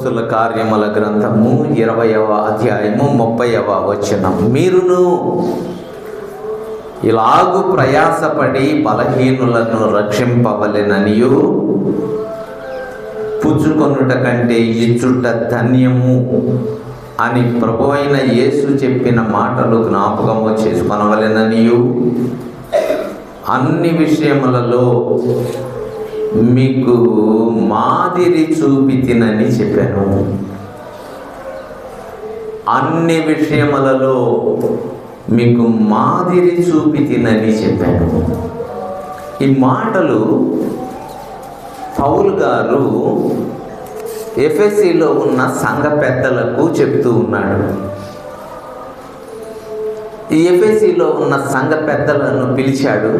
అపోస్తుల కార్యముల గ్రంథము 20వ అధ్యాయము 30వ వచనం. మీరును ఇలాగు ప్రయాసపడి బలహీనులను రక్షింపవలెననియు పుచ్చుకొనుట కంటే ఇచ్చుట ధన్యము అని ప్రభువైన యేసు చెప్పిన మాటలు జ్ఞాపకము చేసుకొనవలెననియు అన్ని విషయములలో మీకు మాదిరి చూపితినని చెప్పాను. అన్ని విషయములలో మీకు మాదిరి చూపితినని చెప్పాను. ఈ మాటలు పౌలు గారు ఎఫెసీలో ఉన్న సంఘ పెద్దలకు చెప్తూ ఉన్నాడు. ఈ ఎఫెసీలో ఉన్న సంఘ పెద్దలను పిలిచాడు.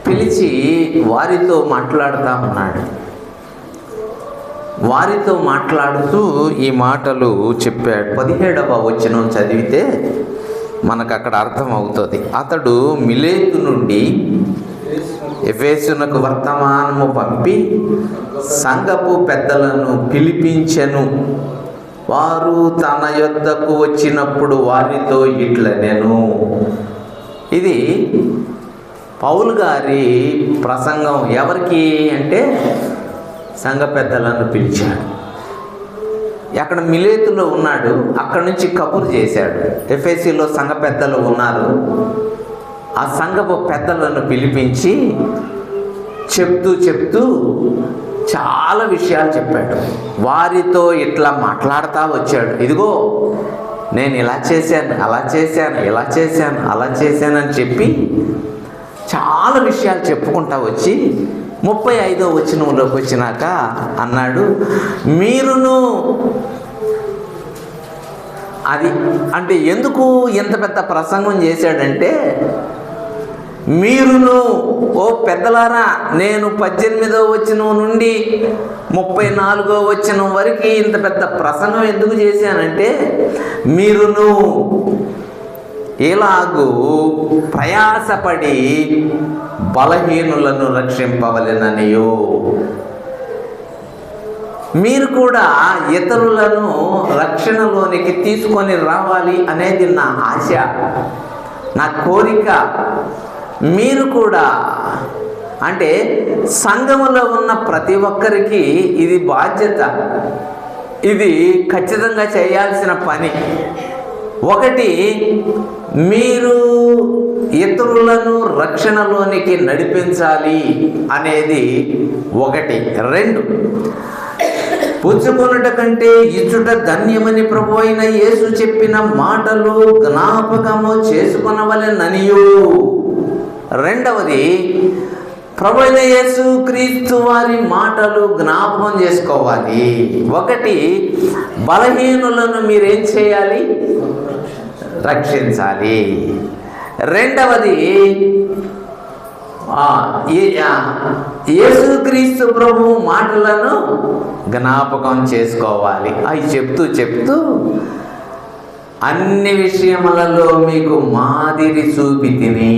పిలిచి వారితో మాట్లాడుతూ ఉన్నాడు. వారితో మాట్లాడుతూ ఈ మాటలు చెప్పాడు. 17వ వచనం చదివితే మనకు అక్కడ అర్థమవుతుంది. అతడు మిలేతు నుండి ఎఫెసునకు వర్తమానము పంపి సంఘపు పెద్దలను పిలిపించెను. వారు తన యొద్దకు వచ్చినప్పుడు వారితో ఇట్లనెను. ఇది పౌలు గారి ప్రసంగం. ఎవరికి అంటే సంఘ పెద్దలను పిలిచాడు. అక్కడ మిలేతులో ఉన్నాడు. అక్కడి నుంచి కబురు చేశాడు. ఎఫెసీలో సంఘ పెద్దలు ఉన్నారు. ఆ సంఘపు పెద్దలను పిలిపించి చెప్తూ చాలా విషయాలు చెప్పాడు. వారితో ఇట్లా మాట్లాడుతూ వచ్చాడు. ఇదిగో నేను ఇలా చేశాను, అలా చేశాను, ఇలా చేశాను, అలా చేశానని చెప్పి చాలా విషయాలు చెప్పుకుంటా వచ్చి 35వ వచనంలోకి వచ్చినాక అన్నాడు, మీరును అది అంటే ఎందుకు ఎంత పెద్ద ప్రసంగం చేశాడంటే, మీరును ఓ పెద్దలారా, నేను 18వ వచనం నుండి 34వ వచనం వరకు ఇంత పెద్ద ప్రసంగం ఎందుకు చేశానంటే, మీరును ఇలాగూ ప్రయాసపడి బలహీనులను రక్షింపవలెననియు, మీరు కూడా ఇతరులను రక్షణలోనికి తీసుకొని రావాలి అనేది నా ఆశ, నా కోరిక. మీరు కూడా అంటే సంఘములో ఉన్న ప్రతి ఒక్కరికి ఇది బాధ్యత, ఇది ఖచ్చితంగా చేయాల్సిన పని. ఒకటి, మీరు ఇతరులను రక్షణలోనికి నడిపించాలి అనేది ఒకటి. 2, పుచ్చుకొనుట కంటే ఇచ్చుట ధన్యమని ప్రభువైన యేసు చెప్పిన మాటలు జ్ఞాపకము చేసుకొనవలెననియు. 2వది, ప్రభువైన యేసు క్రీస్తు వారి మాటలు జ్ఞాపకం చేసుకోవాలి. 1, బలహీనులను మీరేం చేయాలి? రక్షించాలి. 2వది, యేసుక్రీస్తు ప్రభు మాటలను జ్ఞాపకం చేసుకోవాలి. అవి చెప్తూ అన్ని విషయములలో మీకు మాదిరి చూపితిని.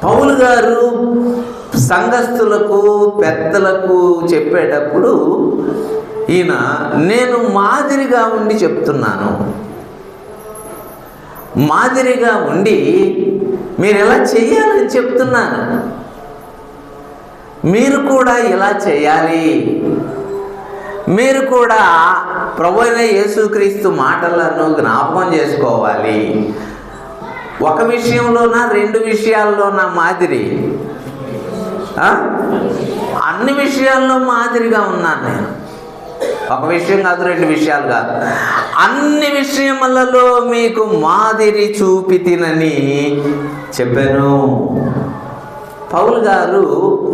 పౌలు గారు సంఘస్థులకు పెద్దలకు చెప్పేటప్పుడు ఈయన నేను మాదిరిగా ఉండి చెప్తున్నాను, మాదిరిగా ఉండి మీరు ఎలా చేయాలని చెప్తున్నాను, మీరు కూడా ఇలా చేయాలి, మీరు కూడా ప్రభువైన యేసుక్రీస్తు మాటలను జ్ఞాపకం చేసుకోవాలి. ఒక విషయంలోనా 2 విషయాల్లోనా మాదిరి? అన్ని విషయాల్లో మాదిరిగా ఉన్నాను నేను. ఒక విషయం కాదు, 2 విషయాలు కాదు, అన్ని విషయములలో మీకు మాదిరి చూపితినని చెప్పాను. పౌలు గారు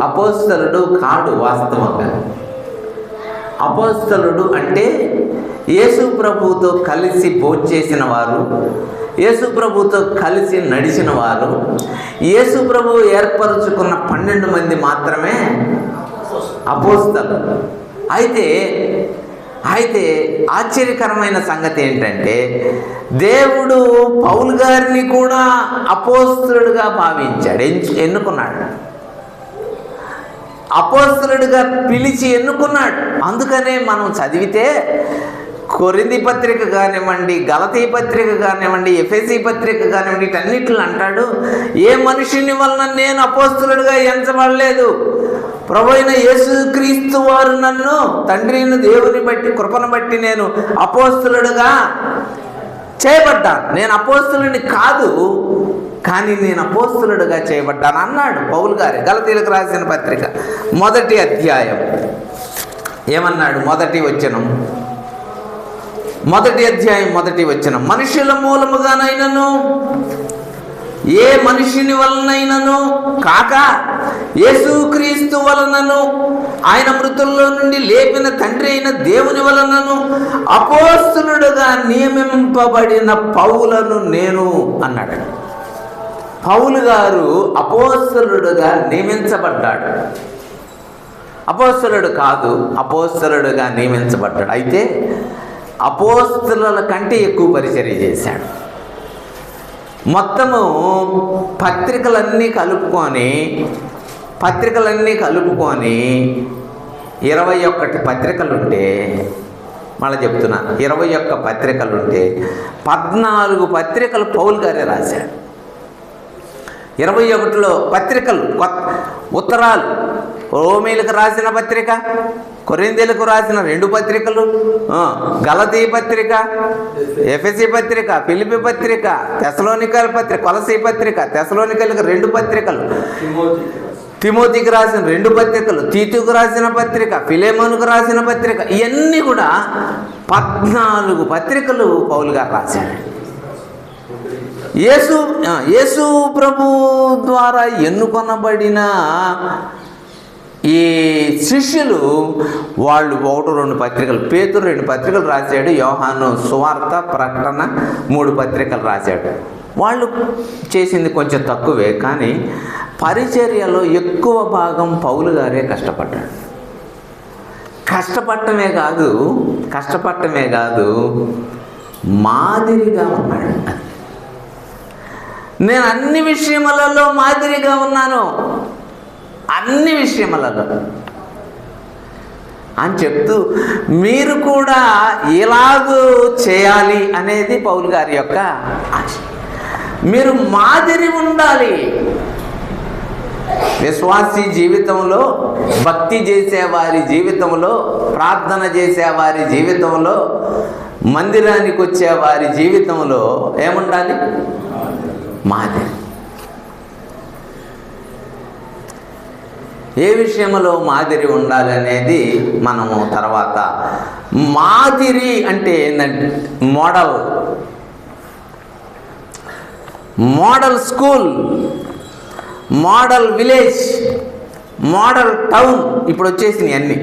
అపోస్తలుడు కాడు. వాస్తవంగా అపోస్తలుడు అంటే యేసు ప్రభువుతో కలిసి భోంచేసిన వారు, యేసు ప్రభువుతో కలిసి నడిచిన వారు, యేసు ప్రభువు ఏర్పరచుకున్న 12 మంది మాత్రమే అపోస్తలులు. అయితే ఆశ్చర్యకరమైన సంగతి ఏంటంటే, దేవుడు పౌలు గారిని కూడా అపోస్తలుడుగా భావించాడు, ఎన్నుకున్నాడు. అపోస్తలుడిగా పిలిచి ఎన్నుకున్నాడు. అందుకనే మనం చదివితే కొరింథీ పత్రిక కానివ్వండి, గలతీ పత్రిక కానివ్వండి, ఎఫెసీ పత్రిక కానివ్వండి, వీటన్నిటిలో అంటాడు, ఏ మనుషుని వలన నేను అపోస్తలుడిగా ఎంచబడలేదు, ప్రభు అయిన యేసుక్రీస్తు వారు నన్ను తండ్రి అయిన దేవుని బట్టి కృపను బట్టి నేను అపోస్తలుడిగా చేయబడ్డాను. నేను అపోస్తలుని కాదు, కానీ నేను అపోస్తలుడిగా చేయబడ్డాను అన్నాడు పౌలు గారు గలతీలకు రాసిన పత్రిక 1వ అధ్యాయం. ఏమన్నాడు? 1వ వచనం, 1వ అధ్యాయం 1వ వచనం, మనుషుల మూలముగానైనను ఏ మనుషుని వలనైనను కాక యేసుక్రీస్తు వలనను ఆయన మృతుల్లో నుండి లేపిన తండ్రి అయిన దేవుని వలనను అపోస్తలుడుగా నియమింపబడిన పౌలను నేను అన్నాడు. పౌలు గారు అపోస్తలుడుగా నియమించబడ్డాడు. అపోస్తలుడు కాదు, అపోస్తలుడుగా నియమించబడ్డాడు. అయితే అపోస్తలుల కంటే ఎక్కువ పరిచర్య చేశాడు. మొత్తము పత్రికలన్నీ కలుపుకొని 21 పత్రికలుంటే, మళ్ళీ చెప్తున్నా, 21 పత్రికలుంటే 14 పత్రికలు పౌలు గారే రాశాడు. 21లో పత్రికలు, ఉత్తరాలు, రోమీలకు రాసిన పత్రిక, కొరింథీలకు రాసిన 2 పత్రికలు, గలతీ పత్రిక, ఎఫెసీ పత్రిక, ఫిలిప్పీ పత్రిక, తెస్సలోనికల పత్రిక, కొలసీ పత్రిక, తెస్సలోనికలకు 2 పత్రికలు, తిమోతికి రాసిన 2 పత్రికలు, తీతుకు రాసిన పత్రిక, ఫిలెమోనుకు రాసిన పత్రిక, ఇవన్నీ కూడా 14 పత్రికలు పౌలు గారు రాశాడు. యేసు ప్రభు ద్వారా ఎన్నుకొనబడిన ఈ శిష్యులు వాళ్ళు 1-2 పత్రికలు, పేతురు 2 పత్రికలు రాశాడు, యోహాను సువార్త, ప్రకటన 3 పత్రికలు రాశాడు. వాళ్ళు చేసింది కొంచెం తక్కువే, కానీ పరిచర్యలో ఎక్కువ భాగం పౌలు గారే కష్టపడ్డాడు. కష్టపడటమే కాదు మాదిరిగా ఉన్నాడు. నేను అన్ని విషయములలో మాదిరిగా ఉన్నాను, అన్ని విషయములలో అని చెప్తూ మీరు కూడా ఇలాగూ చేయాలి అనేది పౌలు గారి యొక్క ఆశ. మీరు మాదిరి ఉండాలి. విశ్వాసీ జీవితంలో, భక్తి చేసేవారి జీవితంలో, ప్రార్థన చేసేవారి జీవితంలో, మందిరానికి వచ్చేవారి జీవితంలో ఏముండాలి? మాదిరి. ఏ విషయంలో మాదిరి ఉండాలి అనేది మనము తర్వాత. మాదిరి అంటే model school, model village, model town ఇప్పుడు వచ్చేసినాయి అన్నీ.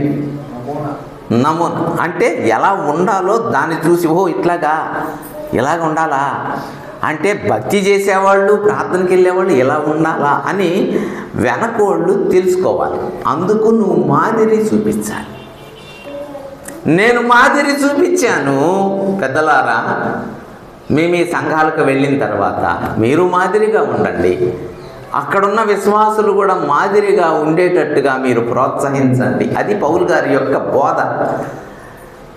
నమూనా అంటే ఎలా ఉండాలో దాన్ని చూసి, ఇలాగ ఉండాలా అంటే భక్తి చేసేవాళ్ళు, ప్రార్థనకి వెళ్ళేవాళ్ళు ఎలా ఉండాలా అని వెనకోళ్ళు తెలుసుకోవాలి. అందుకు నువ్వు మాదిరి చూపించాలి. నేను మాదిరి చూపించాను. పెద్దలారా, మీ సంఘాలకు వెళ్ళిన తర్వాత మీరు మాదిరిగా ఉండండి. అక్కడున్న విశ్వాసులు కూడా మాదిరిగా ఉండేటట్టుగా మీరు ప్రోత్సహించండి. అది పౌలు గారి యొక్క బోధ.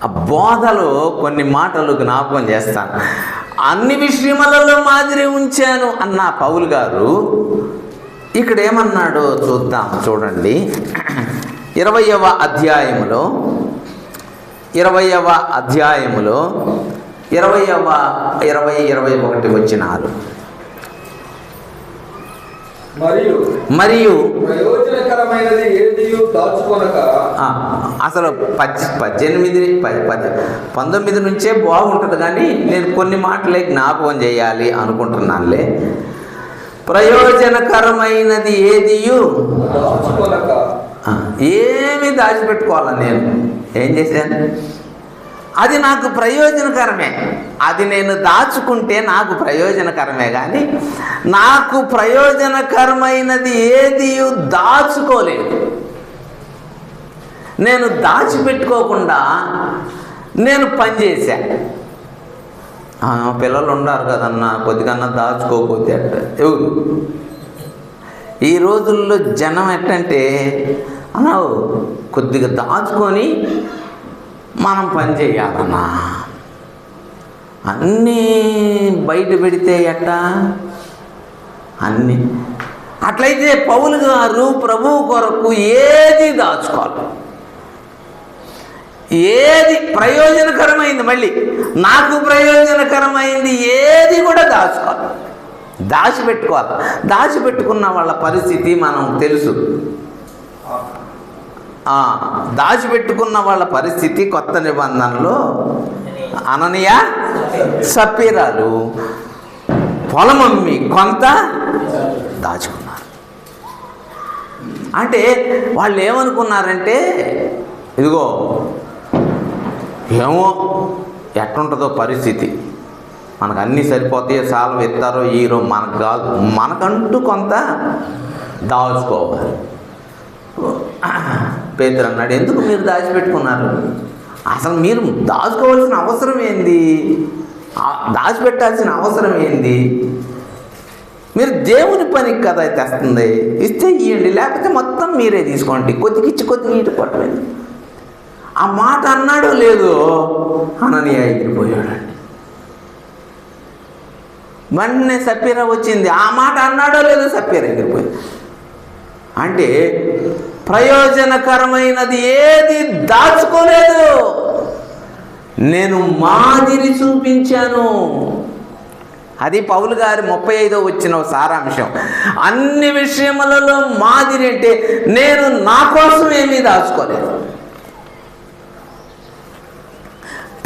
ఆ బోధలో కొన్ని మాటలు జ్ఞాపకం చేస్తాను. అన్ని విషయములలో మాదిరి ఉంచాను అన్న పౌలు గారు ఇక్కడ ఏమన్నాడో చూద్దాం. చూడండి, 20వ అధ్యాయములో 20-21 వచనాలు. మరియు ప్రయోజనకరమైనది ఏదియు దాచుకొనక. అసలు 19 నుంచే బాగుంటుంది, కానీ నేను కొన్ని మాటలే జ్ఞాపకం చేయాలి అనుకుంటున్నానులే. ప్రయోజనకరమైనది ఏదియు దాచుకొనక. ఏమి దాచిపెట్టుకోవాలా? నేను ఏం చేశాను? అది నాకు ప్రయోజనకరమే. అది నేను దాచుకుంటే నాకు ప్రయోజనకరమే, కానీ నాకు ప్రయోజనకరమైనది ఏది దాచుకోలేదు. నేను దాచిపెట్టుకోకుండా నేను పనిచేశా. పిల్లలు ఉన్నారు కదన్నా, కొద్దిగన్నా దాచుకోకపోతే ఎవరు? ఈ రోజుల్లో జనం ఎట్టంటే అన్నావు, కొద్దిగా దాచుకొని మనం పని చేయాలన్నా. అన్నీ బయట పెడితే ఎట్టా? అన్నీ అట్లయితే పౌలు గారు ప్రభువు కొరకు ఏది దాచుకోవాలి, ఏది ప్రయోజనకరమైంది, మళ్ళీ నాకు ప్రయోజనకరమైంది ఏది కూడా దాచుకోవాలి, దాచిపెట్టుకోవాలి. దాచిపెట్టుకున్న వాళ్ళ పరిస్థితి మనం తెలుసు. దాచిపెట్టుకున్న వాళ్ళ పరిస్థితి కొత్త నిబంధనలో అననీయ సప్పీరాలు పొలమమ్మి కొంత దాచుకున్నారు. అంటే వాళ్ళు ఏమనుకున్నారంటే, ఇదిగో ఏమో ఎట్లుంటుందో పరిస్థితి, మనకు అన్నీ సరిపోతాయో సాల్వ్ ఎత్తారో ఈరో మనకు కాదు, మనకంటూ కొంత దాచుకోవాలి. పేతురు అన్నాడు, ఎందుకు మీరు దాచిపెట్టుకున్నారు? అసలు మీరు దాచుకోవాల్సిన అవసరం ఏంది? దాచిపెట్టాల్సిన అవసరం ఏంది? మీరు దేవుని పనికి కదా తెస్తుంది, ఇస్తే ఇవ్వండి, లేకపోతే మొత్తం మీరే తీసుకోండి, కొద్దిగిచ్చి కొద్దిగా ఇటు పట్టలేదు. ఆ మాట అన్నాడో లేదో అననీయ ఎగిరిపోయాడండి. వెంటనే సప్పీరా వచ్చింది, ఆ మాట అన్నాడో లేదో సప్పీరా ఎగిరిపోయింది. అంటే ప్రయోజనకరమైనది ఏది దాచుకోలేదు, నేను మాదిరి చూపించాను. అది పౌలు గారి 35వ వచ్చిన సారాంశం. అన్ని విషయములలో మాదిరి అంటే నేను నా కోసం ఏమీ దాచుకోలేదు,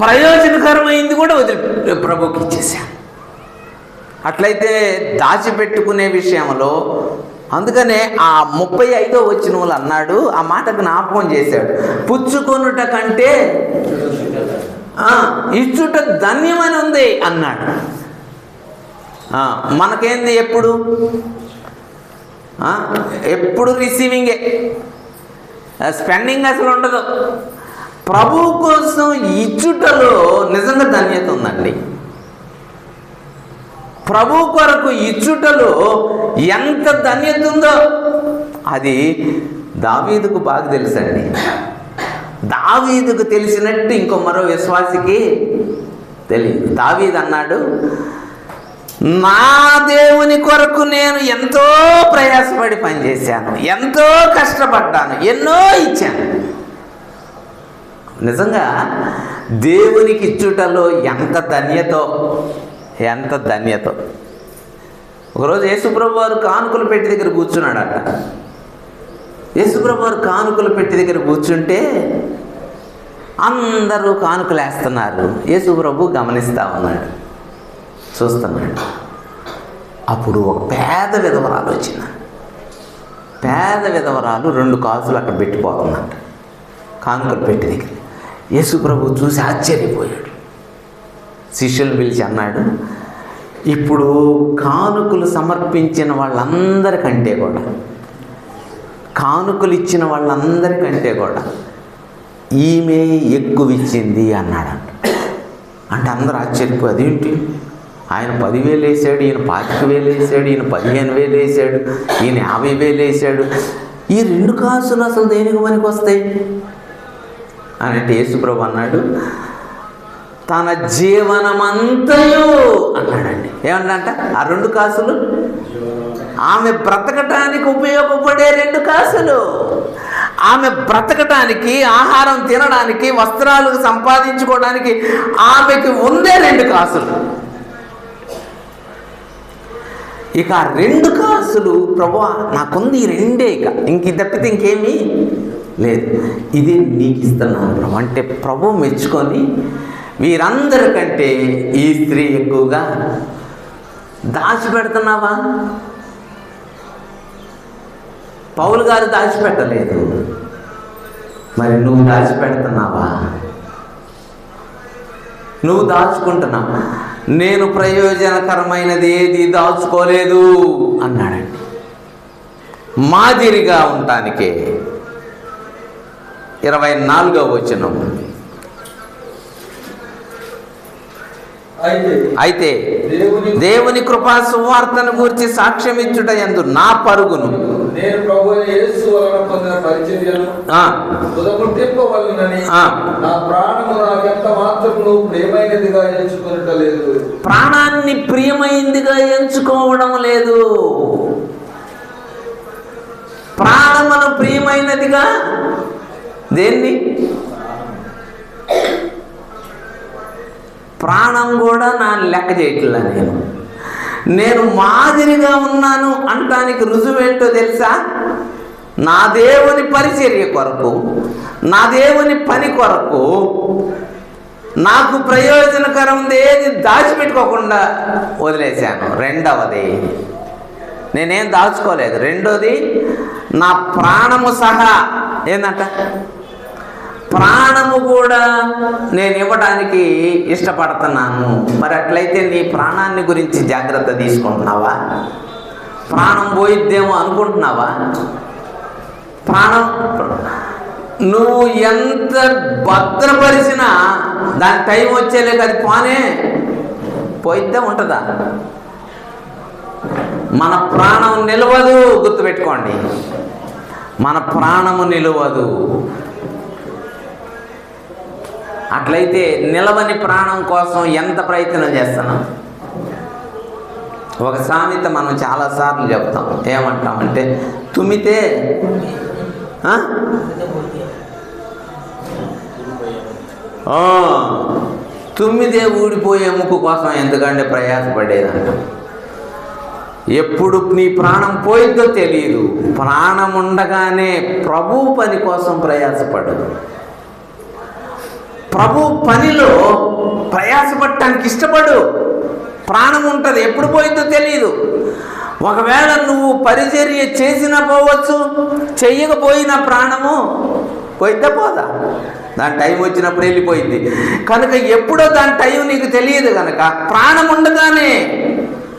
ప్రయోజనకరమైంది కూడా వదిలి ప్రభుకి ఇచ్చేసాను. అట్లయితే దాచిపెట్టుకునే విషయంలో, అందుకనే ఆ 35వ వచనంలో అన్నాడు, ఆ మాటకు జ్ఞాపకం చేశాడు, పుచ్చుకొనుట కంటే ఇచ్చుట ధన్యమని ఉంది అన్నాడు. మనకేంది ఎప్పుడు రిసీవింగే, స్పెండింగ్ అసలు ఉండదు. ప్రభు కోసం ఇచ్చుటలో నిజంగా ధన్యత ఉందండి. ప్రభు కొరకు ఇచ్చుటలో ఎంత ధన్యత ఉందో అది దావీదుకు బాగా తెలుసండి. దావీదుకు తెలిసినట్టు ఇంకో మరో విశ్వాసికి తెలియదు. దావీదు అన్నాడు, నా దేవుని కొరకు నేను ఎంతో ప్రయాసపడి పనిచేశాను, ఎంతో కష్టపడ్డాను, ఎన్నో ఇచ్చాను. నిజంగా దేవునికి ఇచ్చుటలో ఎంత ధన్యతో. ఒకరోజు యేసుప్రభు వారు కానుకల పెట్టి దగ్గర కూర్చున్నాడట. యేసుప్రభు వారు కానుకల పెట్టి దగ్గర కూర్చుంటే అందరూ కానుకలు వేస్తున్నారు. యేసుప్రభు గమనిస్తూ ఉన్నాడు, చూస్తున్నాడు. అప్పుడు ఒక పేద విధవరాలు వచ్చింది. పేద విధవరాలు 2 కాసులు అక్కడ పెట్టిపోతున్నట్ట కానుకలు పెట్టి దగ్గర. యేసుప్రభు చూసి ఆశ్చర్యపోయాడు. శిష్యులు పిలిచి అన్నాడు, ఇప్పుడు కానుకలు సమర్పించిన వాళ్ళందరికంటే కూడా, కానుకలు ఇచ్చిన వాళ్ళందరికంటే కూడా ఈమె ఎక్కువ ఇచ్చింది అన్నాడంట. అంటే అందరూ ఆశ్చర్యపోయి, అదేంటి, ఆయన 10,000 వేసాడు, ఈయన 25,000 వేసాడు, ఈయన 15,000 వేసాడు, ఈయన 50,000 వేసాడు, ఈ 2 కాసులు అసలు దేనికి పనికి వస్తాయి అని అంటే యేసుప్రభు అన్నాడు, తన జీవనమంతయు అన్నాడండి. ఏమన్నంట, ఆ 2 కాసులు ఆమె బ్రతకటానికి ఉపయోగపడే 2 కాసులు. ఆమె బ్రతకటానికి, ఆహారం తినడానికి, వస్త్రాలు సంపాదించుకోవడానికి ఆమెకి ఉందే 2 కాసులు. ఇక ఆ 2 కాసులు, ప్రభువా నాకుంది ఈ 2 ఇంక తప్పితే ఇంకేమీ లేదు, ఇది నీకు ఇస్తున్నాను ప్రభు అంటే ప్రభు మెచ్చుకొని, వీరందరికంటే ఈ స్త్రీ ఎక్కువగా దాచిపెడుతున్నావా? పౌలు గారు దాచిపెట్టలేదు, మరి నువ్వు దాచిపెడుతున్నావా? నువ్వు దాచుకుంటున్నావా? నేను ప్రయోజనకరమైనది ఏది దాచుకోలేదు అన్నాడండి. మాదిరిగా ఉండటానికే. 24వ వచనం, అయితే దేవుని కృపా సువార్తను గూర్చి సాక్ష్యం ఇచ్చుట యందు నా పరుగును నేను ప్రభువైన యేసు వలన పొందిన పరిచర్యను తుదముట్టింపవలెనని నా ప్రాణము నాకెంత మాత్రమును ప్రియమైనదిగా ఎంచుకొనటలేదు. ప్రాణాన్ని ప్రియమైందిగా ఎంచుకోవడం లేదు. ప్రాణమును ప్రియమైనదిగా దేన్ని? ప్రాణం కూడా నా లెక్క చేయట్లా. నేను మాదిరిగా ఉన్నాను అంటానికి రుజువేంటో తెలుసా? నా దేవుని పరిచర్య కొరకు, నా దేవుని పని కొరకు నాకు ప్రయోజనకరం ఏది దాచిపెట్టుకోకుండా వదిలేశాను. రెండవది, నేనేం దాచుకోలేదు. రెండోది, నా ప్రాణము సహా ఏందంట, ప్రాణము కూడా నేను ఇవ్వడానికి ఇష్టపడుతున్నాను. మరి అట్లయితే నీ ప్రాణాన్ని గురించి జాగ్రత్త తీసుకుంటున్నావా? ప్రాణం పోయిద్దేమో అనుకుంటున్నావా? ప్రాణం నువ్వు ఎంత భద్రపరిచినా దాని టైం వచ్చేలేక అది పోయిద్దే ఉంటుందా? మన ప్రాణం నిలవదు. గుర్తుపెట్టుకోండి, మన ప్రాణము నిలవదు. అట్లయితే నిలవని ప్రాణం కోసం ఎంత ప్రయత్నం చేస్తున్నాం? ఒక సామెత మనం చాలాసార్లు చెప్తాం. ఏమంటామంటే, తుమ్మితే తుమ్మితే ఊడిపోయే ముక్కు కోసం ఎందుకంటే ప్రయాసపడేదంట. ఎప్పుడు నీ ప్రాణం పోయిద్దో తెలియదు. ప్రాణం ఉండగానే ప్రభు పని కోసం ప్రయాసపడు. ప్రభు పనిలో ప్రయాసపడటానికి ఇష్టపడు. ప్రాణం ఉంటుంది, ఎప్పుడు పోయిందో తెలియదు. ఒకవేళ నువ్వు పరిచర్య చేసినా పోవచ్చు, చెయ్యకపోయినా ప్రాణము పోయిద్దా పోదా? దాని టైం వచ్చినప్పుడు వెళ్ళిపోయింది కనుక ఎప్పుడో దాని టైం నీకు తెలియదు కనుక ప్రాణం ఉండగానే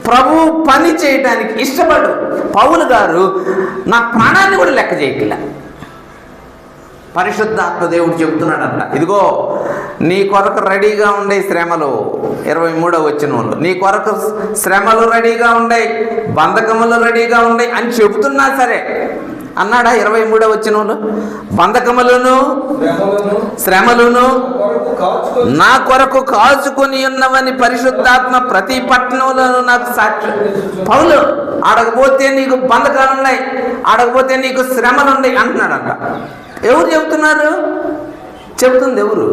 ప్రభు పని చేయడానికి ఇష్టపడు. పౌలు గారు నా ప్రాణాన్ని కూడా లెక్క చేయట్లా. పరిశుద్ధాత్మ దేవుడు చెబుతున్నాడంట, ఇదిగో నీ కొరకు రెడీగా ఉండే శ్రమలు, 23వ వచనంలో నీ కొరకు శ్రమలు రెడీగా ఉన్నాయి, బంధకములు రెడీగా ఉన్నాయి అని చెబుతున్నా సరే అన్నాడా? 23వ వచనంలో బంధకములను శ్రమలను నా కొరకు కాచుకొని ఉన్నవని పరిశుద్ధాత్మ ప్రతి పట్టణంలోనూ నాకు సాక్షి. పౌలు ఆడకపోతే నీకు బంధకాలు ఉన్నాయి, ఆడకపోతే నీకు శ్రమలు ఉన్నాయి అంటున్నాడంట. ఎవరు చెబుతున్నారు? చెబుతుంది ఎవరు?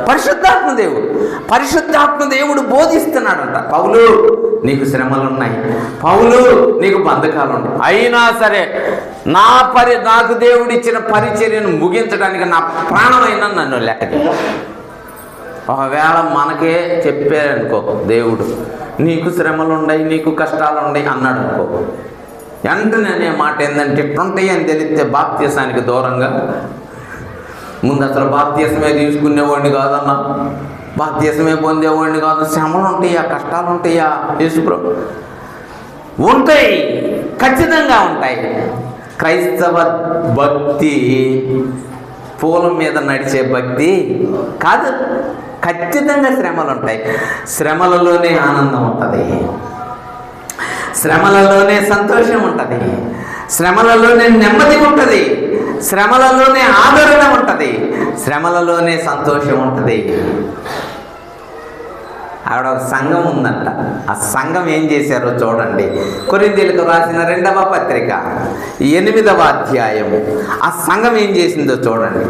పరిశుద్ధాత్మ దేవుడు. పరిశుద్ధాత్మ దేవుడు బోధిస్తున్నాడంట. పౌలు నీకు శ్రమలు ఉన్నాయి, పౌలు నీకు బంధకాలు ఉన్నాయి, అయినా సరే నాకు దేవుడు ఇచ్చిన పరిచర్యను ముగించడానికి నా ప్రాణమైన నన్ను లెక్క. ఒకవేళ మనకే చెప్పారనుకో దేవుడు, నీకు శ్రమలు ఉన్నాయి, నీకు కష్టాలు ఉన్నాయి అన్నాడు అనుకో, వెంటనే అనే మాట ఏంటంటే ఇట్లుంటాయి అని తెలిస్తే బాప్తీసానికి దూరంగా ముందు అసలు బాప్తీసమే తీసుకునేవాడిని కాదన్నా, బాప్తీసమే పొందేవాడిని కాదు. శ్రమలు ఉంటాయా, కష్టాలు ఉంటాయా? యేసుప్రభు ఉంటాయి, ఖచ్చితంగా ఉంటాయి. క్రైస్తవ భక్తి పూలం మీద నడిచే భక్తి కాదు. ఖచ్చితంగా శ్రమలు ఉంటాయి. శ్రమలలోనే ఆనందం ఉంటుంది, శ్రమలలోనే సంతోషం ఉంటుంది, శ్రమలలోనే నెమ్మది ఉంటుంది, శ్రమలలోనే ఆదరణ ఉంటుంది, శ్రమలలోనే సంతోషం ఉంటుంది. ఆవిడ ఒక సంఘం ఉందంట. ఆ సంఘం ఏం చేశారో చూడండి. కొరింథీయులకు రాసిన 2వ పత్రిక 8వ అధ్యాయము. ఆ సంఘం ఏం చేసిందో చూడండి.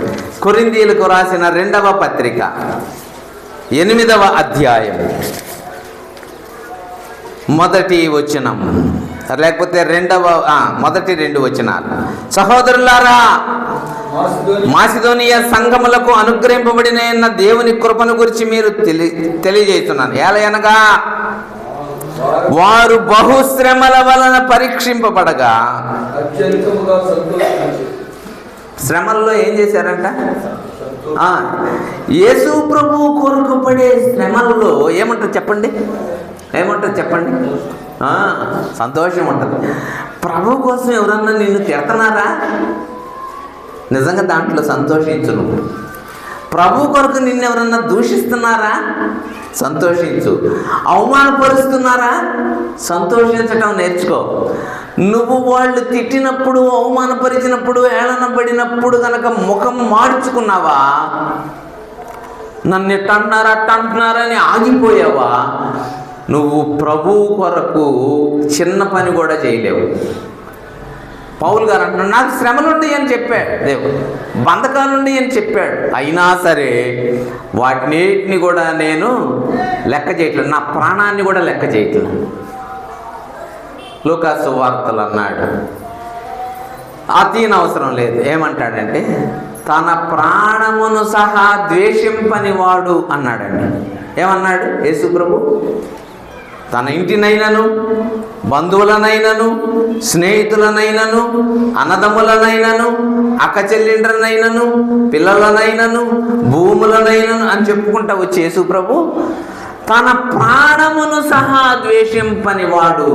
కొరింథీయులకు రాసిన 2వ పత్రిక 8వ అధ్యాయం మొదటి వచనం, లేకపోతే మొదటి 2 వచనాలు. సహోదరులారా, మాసిదోనియా సంఘములకు అనుగ్రహింపబడిన దేవుని కృపను గురించి మీరు తెలియజేస్తున్నాను. ఏలయనగా వారు బహుశ్రమల వలన పరీక్షింపబడగా, శ్రమల్లో ఏం చేశారంట? యేసు ప్రభు కొరకు పడే శ్రమల్లో ఏమంటారు చెప్పండి? ఏమంటారు చెప్పండి? సంతోషం ఉంటుంది. ప్రభు కోసం ఎవరన్నా నిన్ను తిడుతున్నారా? నిజంగా దాంట్లో సంతోషించు. ప్రభు కొరకు నిన్నెవరన్నా దూషిస్తున్నారా? సంతోషించు. అవమానపరుస్తున్నారా? సంతోషించటం నేర్చుకో. నువ్వు వాళ్ళు తిట్టినప్పుడు, అవమానపరిచినప్పుడు, ఏళనపడినప్పుడు కనుక ముఖం మార్చుకున్నావా, నన్ను ఎట్ట అంటున్నారా అట్ట అంటున్నారని ఆగిపోయావా, నువ్వు ప్రభువు కొరకు చిన్న పని కూడా చేయలేవు. పౌలు గారు అంటున్నాడు, నాకు శ్రమలుండి అని చెప్పాడు దేవుడు, బంధకాలుండి అని చెప్పాడు. అయినా సరే వాటిని కూడా నేను లెక్క చేయట్లేదు, నా ప్రాణాన్ని కూడా లెక్క చేయట్లేదు. లూకా సువార్తలు అన్నాడు, అతీనవసరం లేదు. ఏమంటాడంటే, తన ప్రాణమును సహా ద్వేషింపని వాడు అన్నాడండి. ఏమన్నాడు యేసు ప్రభు? తన ఇంటినైనను, బంధువులనైనను, స్నేహితులనైనను, అన్నదమ్ములనైనను, అక్కచెల్లెండ్రనైనను, పిల్లలనైనను, భూములనైనను అని చెప్పుకుంటా వచ్చి యేసు ప్రభు తన ప్రాణమును సహా ద్వేషింపని వాడు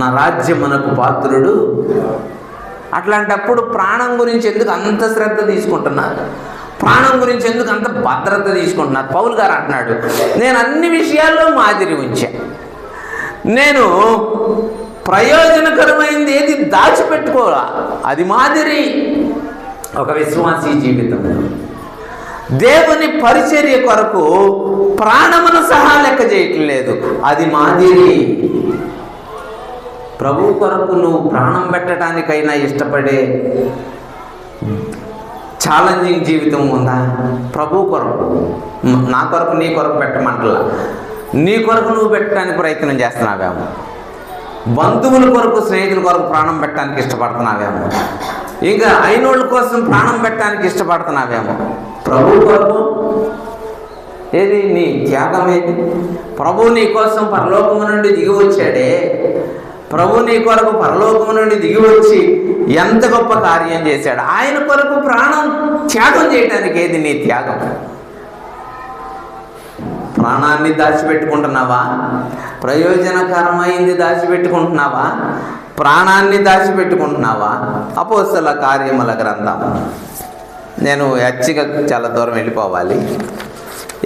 నా రాజ్యమునకు పాత్రుడు. అట్లాంటప్పుడు ప్రాణం గురించి ఎందుకు అంత శ్రద్ధ తీసుకుంటున్నారు? ప్రాణం గురించి ఎందుకు అంత భద్రత తీసుకుంటున్నారు? పౌలు గారు అంటున్నాడు, నేను అన్ని విషయాల్లో మాదిరి ఉంచా. నేను ప్రయోజనకరమైంది ఏది దాచిపెట్టుకోవాలా, అది మాదిరి. ఒక విశ్వాసీ జీవితంలో దేవుని పరిచర్య కొరకు ప్రాణమును సహా లెక్క చేయటం లేదు, అది మాదిరి. ప్రభు కొరకు నువ్వు ప్రాణం పెట్టడానికైనా ఇష్టపడే ఛాలెంజింగ్ జీవితం ఉందా? ప్రభు కొరకు, నా కొరకు నీ కొరకు పెట్టమంటలా, నీ కొరకు నువ్వు పెట్టడానికి ప్రయత్నం చేస్తున్నావేమో, బంధువుల కొరకు స్నేహితుల కొరకు ప్రాణం పెట్టడానికి ఇష్టపడుతున్నావేమో, ఇంకా అయినోళ్ళ కోసం ప్రాణం పెట్టడానికి ఇష్టపడుతున్నావేమో. ప్రభు కొరకు ఏది నీ త్యాగం ఏది? ప్రభు నీ కోసం పరలోకము నుండి దిగి వచ్చాడే, ప్రభు నీ కొరకు పరలోకము నుండి దిగి వచ్చి ఎంత గొప్ప కార్యం చేశాడు. ఆయన కొరకు ప్రాణం త్యాగం చేయడానికి ఏది నీ త్యాగం? ప్రాణాన్ని దాచిపెట్టుకుంటున్నావా? ప్రయోజనకరమైంది దాచిపెట్టుకుంటున్నావా? ప్రాణాన్ని దాచిపెట్టుకుంటున్నావా? అపోస్తల కార్యముల గ్రంథం, నేను హెచ్చిగా చాలా దూరం వెళ్ళిపోవాలి.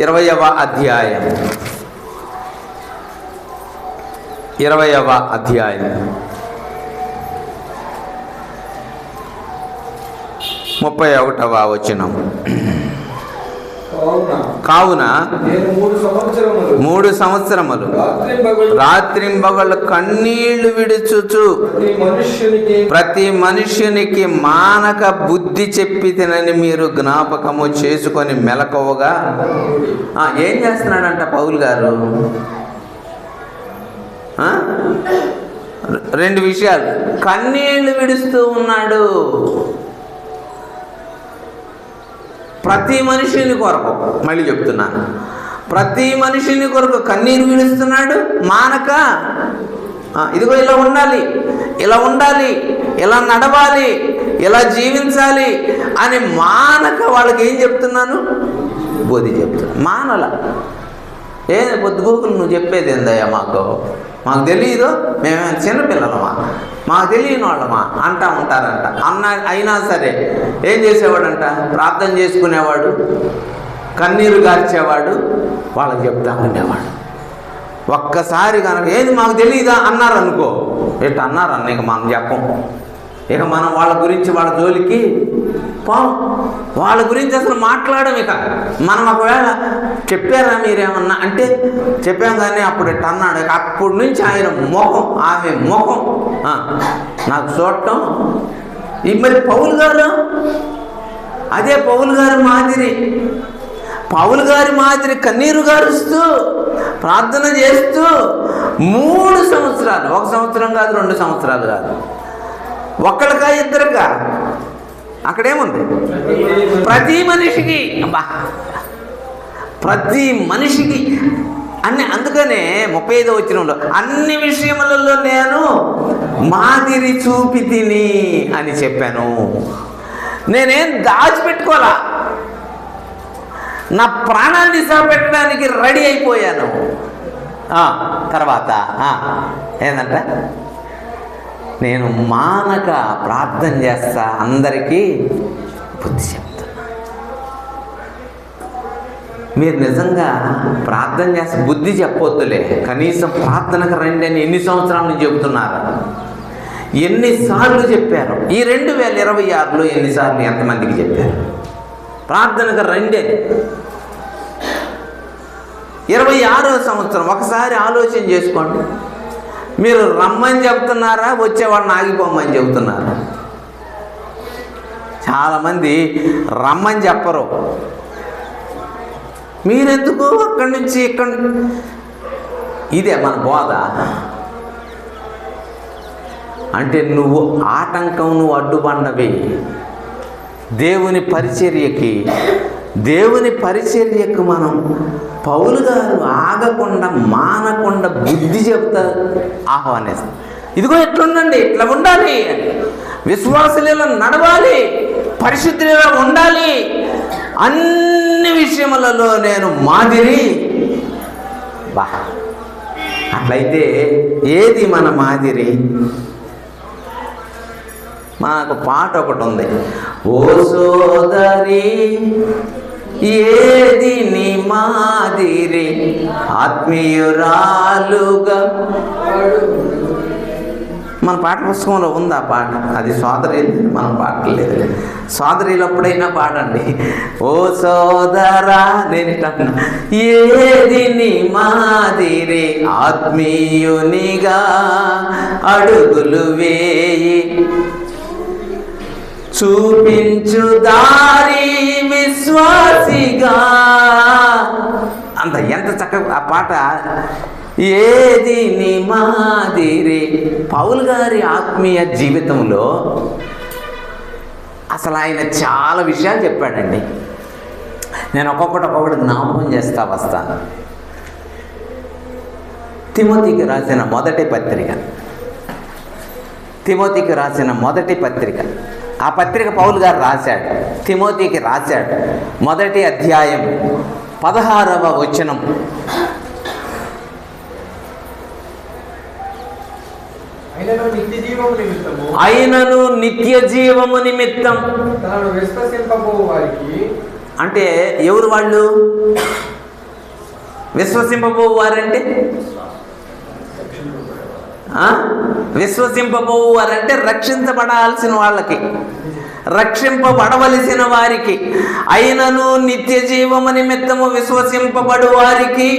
20వ అధ్యాయం 31వ వచనం. కావున 3 సంవత్సరములు రాత్రింబగళ్ళు కన్నీళ్లు విడుచుచు ప్రతి మనుష్యునికి మానక బుద్ధి చెప్పి తినని మీరు జ్ఞాపకము చేసుకొని మెలకువగా. ఏం చేస్తున్నాడంట పౌలు గారు? 2 విషయాలు. కన్నీళ్లు విడుస్తూ ఉన్నాడు, ప్రతి మనిషిని కొరకు. మళ్ళీ చెప్తున్నాను, ప్రతి మనిషిని కొరకు కన్నీరు విడుస్తున్నాడు మానక. ఇదిగో ఇలా ఉండాలి, ఇలా ఉండాలి, ఇలా నడవాలి, ఇలా జీవించాలి అని మానక వాళ్ళకి ఏం చెప్తున్నాను? బోధి చెప్తున్నాను. మానల పొద్దుగూకులు నువ్వు చెప్పేది ఏందయ్యా, మాకు తెలియదు, మేమేమైనా చిన్నపిల్లలమా, మాకు తెలియని వాళ్ళమా అంటా ఉంటారంట. అయినా సరే ఏం చేసేవాడంట? ప్రార్థన చేసుకునేవాడు, కన్నీరు గార్చేవాడు, వాళ్ళకి చెప్తా ఉండేవాడు. ఒక్కసారి కనుక ఏది మాకు తెలియదా అన్నారనుకో, ఎట్లా అన్నారన్న ఇక మనం చెప్పం, ఇక మనం వాళ్ళ గురించి వాళ్ళ జోలికి పోం, వాళ్ళ గురించి అసలు మాట్లాడడం. ఇక మనం ఒకవేళ చెప్పారా మీరేమన్నా అంటే చెప్పాం, కానీ అప్పుడు ఇట్లా అన్నాడు. ఇక అప్పటి నుంచి ఆయన ముఖం, ఆమె ముఖం నాకు చూడటం. మరి పౌలు గారు అదే పౌలు గారి మాదిరి, పౌలు గారి మాదిరి కన్నీరు గారుస్తూ ప్రార్థన చేస్తూ 3 సంవత్సరాలు, 1 సంవత్సరం కాదు, 2 సంవత్సరాలు కాదు, ఒక్కడికా ఇద్దరుగా, అక్కడేముంది? ప్రతి మనిషికి, అబ్బా ప్రతి మనిషికి అన్ని. అందుకనే 35వ వచనంలో అన్ని విషయములలో నేను మాదిరి చూపి తిని అని చెప్పాను. నేనేం దాచిపెట్టుకోవాలా, నా ప్రాణాన్ని పెట్టడానికి రెడీ అయిపోయాను. తర్వాత ఏంటంట? నేను మానక ప్రార్థన చేస్తా, అందరికీ బుద్ధి చెప్తున్నా. మీరు నిజంగా ప్రార్థన చేస్తే బుద్ధి చెప్పొద్దులే, కనీసం ప్రార్థనకు రండి అని ఎన్ని సంవత్సరాల నుంచి చెబుతున్నారు, ఎన్నిసార్లు చెప్పారు? ఈ 2026లో ఎన్నిసార్లు ఎంతమందికి చెప్పారు ప్రార్థనకు రండి అని? 26వ సంవత్సరం ఒకసారి ఆలోచన చేసుకోండి. మీరు రమ్మని చెబుతున్నారా, వచ్చేవాడిని ఆగిపోమని చెబుతున్నారా? చాలామంది రమ్మని చెప్పరు. మీరెందుకు అక్కడి నుంచి ఇక్కడ? ఇదే మన బోధ. అంటే నువ్వు ఆటంకం, నువ్వు అడ్డుబండవి దేవుని పరిచర్యకి మనం పౌలు గారు ఆగకుండా మానకుండా బుద్ధి చెబుతా ఆహ్వానిస్తాం. ఇదిగో ఎట్లుండండి, ఇట్లా ఉండాలి, విశ్వాసులలో నడవాలి, పరిశుద్ధులుగా ఉండాలి, అన్ని విషయములలో నేను మాదిరి. బా, అట్లయితే ఏది మన మాదిరి? మనకు పాట ఒకటి ఉంది, ఓ సోదరి ఏది నీ మాదిరి, ఆత్మీయురాలుగా. మన పాట పుస్తకంలో ఉంది ఆ పాట. అది సోదరి, మనం పాడలేదు. సోదరిలు ఎప్పుడైనా పాడండి. ఓ సోదరా, నేను ఇట్లా ఏది నీ మాదిరి, ఆత్మీయునిగా అడుగులు వేయి, చూపించు దారి విశ్వాసిగా. ఎంత చక్కగా ఆ పాట. ఏది నీ మాదిరి. పౌలు గారి ఆత్మీయ జీవితంలో అసలు ఆయన చాలా విషయాలు చెప్పాడండి. నేను ఒక్కొక్కటి జ్ఞాపకం చేస్తా వస్తాను. తిమోతికి రాసిన మొదటి పత్రిక, ఆ పత్రిక పౌలు గారు రాశాడు, తిమోతికి రాశాడు. మొదటి అధ్యాయం 16వ వచనం. అయినను నిత్య జీవము నిమిత్తం అంటే ఎవరు వాళ్ళు? విశ్వసింపబోవారంటే రక్షించబడాల్సిన వాళ్ళకి, రక్షింపబడవలసిన వారికి. అయినను నిత్య జీవము నిమిత్తము విశ్వసింపబడు వారికి.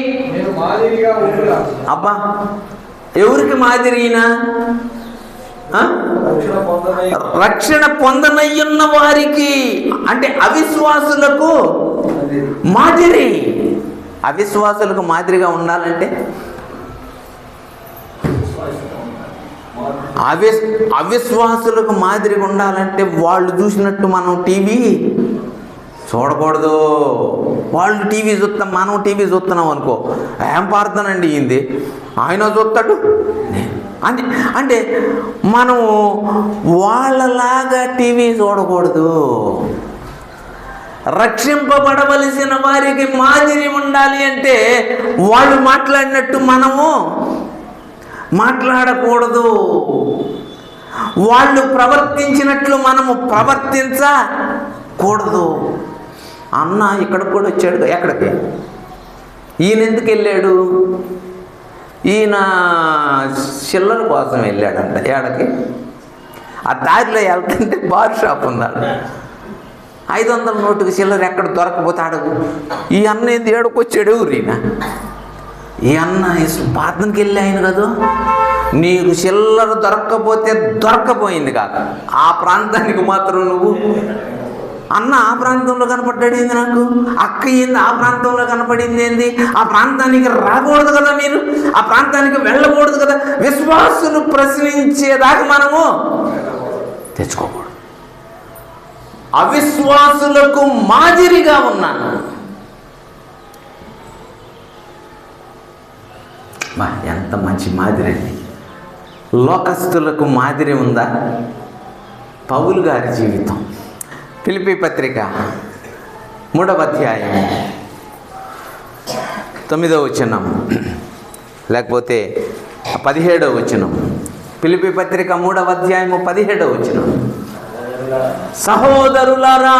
అబ్బా, ఎవరికి మాదిరినా? రక్షణ పొందనయ్యున్న వారికి. అంటే అవిశ్వాసులకు మాదిరి. అవిశ్వాసులకు మాదిరిగా ఉండాలంటే అవిశ్వాసులకు మాదిరిగా ఉండాలంటే వాళ్ళు చూసినట్టు మనం టీవీ చూడకూడదు. వాళ్ళు టీవీ చూస్తాం, మనం టీవీ చూస్తున్నాం అనుకో, ఏం పాడుతానండి ఇంది, ఆయన చూస్తాడు అంటే మనం వాళ్ళలాగా టీవీ చూడకూడదు. రక్షింపబడవలసిన వారికి మాదిరి ఉండాలి అంటే వాళ్ళు మాట్లాడినట్టు మనము మాట్లాడకూడదు. వాళ్ళు ప్రవర్తించినట్లు మనము ప్రవర్తించకూడదు. అన్న ఇక్కడికి కూడా వచ్చాడు. ఎక్కడికి? ఈయన ఎందుకు వెళ్ళాడు? ఈయన చిల్లర కోసం వెళ్ళాడంట. ఏడకి? ఆ దారిలో వెళ్తుంటే బార్ షాప్ ఉన్నాడు. 500 నోటుకి చిల్లర ఎక్కడ దొరకపోతే అడుగు. ఈ అన్న ఏంది ఏడుకొచ్చాడు? ఊరినా ఈ అన్న ప్రార్థనకి వెళ్ళి ఆయన కదా, నీకు చిల్లర దొరక్కపోతే దొరక్కపోయింది కాక, ఆ ప్రాంతానికి మాత్రం నువ్వు. అన్న ఆ ప్రాంతంలో కనపడ్డాడు ఏంది, నాకు అక్క ఏంది ఆ ప్రాంతంలో కనపడింది ఏంది? ఆ ప్రాంతానికి రాకూడదు కదా, మీరు ఆ ప్రాంతానికి వెళ్ళకూడదు కదా. విశ్వాసులు ప్రశ్నించేదాకా మనము తెచ్చుకోకూడదు. అవిశ్వాసులకు మాదిరిగా ఉన్నాను. ఎంత మంచి మాదిరి అండి. లోకస్తులకు మాదిరి ఉందా? పౌలు గారి జీవితం. ఫిలిప్పీ పత్రిక 3వ అధ్యాయం 9వ వచనం లేకపోతే 17వ వచనం. ఫిలిప్పీ పత్రిక 3వ అధ్యాయం 17వ వచనం. సహోదరులారా,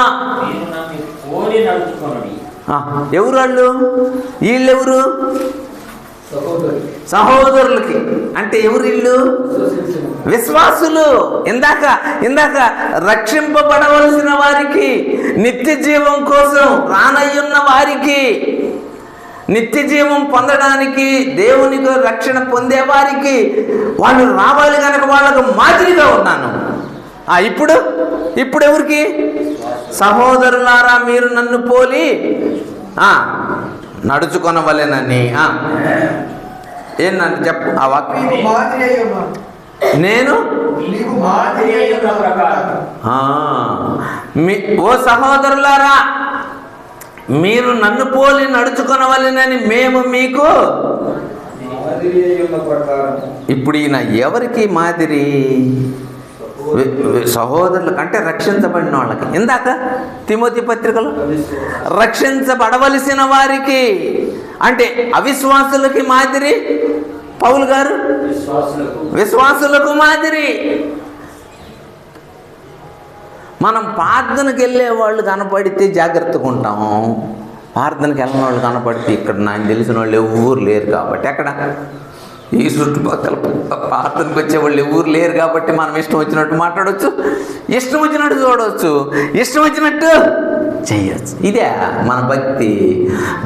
ఎవరు వాళ్ళు? వీళ్ళెవరు? సహోదరులకి. అంటే ఎవరు వీళ్ళు? విశ్వాసులు. ఇందాక రక్షింపబడవలసిన వారికి, నిత్య జీవం కోసం రానయ్యున్న వారికి, నిత్య జీవం పొందడానికి, దేవునికి రక్షణ పొందేవారికి వాళ్ళు రావాలి కనుక వాళ్ళకు మాదిరిగా ఉన్నాను. ఇప్పుడు ఎవరికి? సహోదరులారా మీరు నన్ను పోలి నడుచుకొనవలెనని. ఏంటంటే చెప్పు ఆ వాక్యం. నేను ఓ సహోదరులారా మీరు నన్ను పోలి నడుచుకొనవలెనని మేము మీకు. ఇప్పుడు ఈయన ఎవరికి మాదిరి? సహోదరులకు, అంటే రక్షించబడిన వాళ్ళకి. ఇందాక తిమోతి పత్రికలో రక్షించబడవలసిన వారికి, అంటే అవిశ్వాసులకి మాదిరి పౌలు గారు, విశ్వాసులకు మాదిరి. మనం ప్రార్థనకి వెళ్ళే వాళ్ళు కనపడితే జాగ్రత్తగా ఉంటాము. ప్రార్థనకి వెళ్ళిన వాళ్ళు కనపడితే ఇక్కడ నాకు తెలిసిన వాళ్ళు ఎవరు లేరు కాబట్టి, ఎక్కడ ఈ చుట్టుపక్కల ప్రార్థనకు వచ్చేవాళ్ళు ఎవరు లేరు కాబట్టి మనం ఇష్టం వచ్చినట్టు మాట్లాడవచ్చు, ఇష్టం వచ్చినట్టు చూడవచ్చు, ఇష్టం వచ్చినట్టు చేయొచ్చు. ఇదే మన